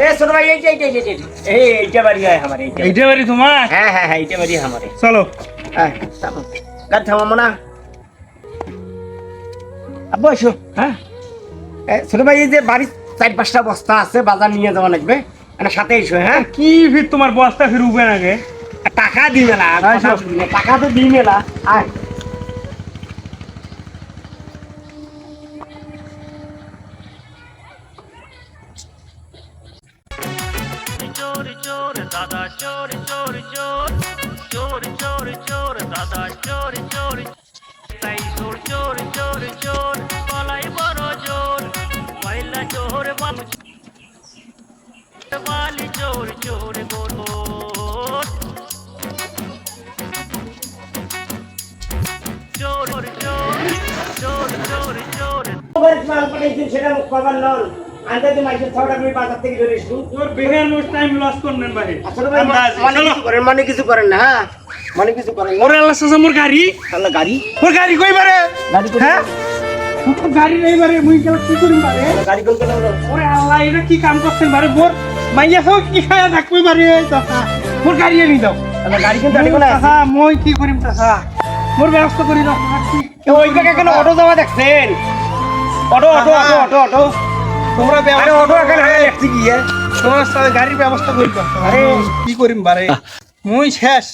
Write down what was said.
এ ছোট ভাই এইটা বাড়ি হয় আমার এইটা বাড়ি তোমার? হ্যাঁ হ্যাঁ হ্যাঁ এইটা বাড়ি আমার চলো। হ্যাঁ থামো গাড়ি থামাবো না আব্বু এসো হ্যাঁ ছোট ভাই এই যে বাড়ির 4-5টা বস্তা আছে বাজার নিয়ে যাওয়া লাগবে মানে সাথে এসো হ্যাঁ কি ফির তোমার বস্তা ফির উঠবে নাকি? টাকা দিবে না টাকা তো দিবে না আয় चोर चोर दादा चोर चोर चोर चोर चोर चोर दादा चोर चोर ताई चोर चोर चोर चोर पलाई बड़ो चोर महिला चोर वाली चोर चोर बोलो चोर चोर चोर चोर चोर মাল পাঠাইছি সেটা কবার নন আনতে তো মাইকে ছটা আমি বাজার থেকে ধরে এসু তোর বেহের মোট টাইম লস করবেন ভাই। আসলে ভাই মানে কিছু করেন না হ্যাঁ মানে কিছু করেন ওরে আল্লাহ সাজা মোর গাড়ি, তাহলে গাড়ি ওর গাড়ি কই পারে? গাড়ি হ্যাঁ তোর গাড়ি নেই পারে, মুই কেন কি করিম পারে? গাড়ি কোন কোন ওরে আল্লাহ এটা কি কাম করছেন পারে? মোর মাইয়া সব কি খায়া থাকবই পারে চাচা, মোর গাড়ি এনে দাও। তাহলে গাড়ি কোন গাড়ি কোন আছে চাচা মই কি করিম চাচা, মোর ব্যবস্থা করি দাও। ওই জায়গায় কেন অটো যাওয়া দেখছেন auto auto auto auto auto তোমরা আরে অটো এখানে হয়ে দেখছি কি তোমার গাড়ির ব্যবস্থা করি দাও। আরে কি করিম পারে? মুই শেষ।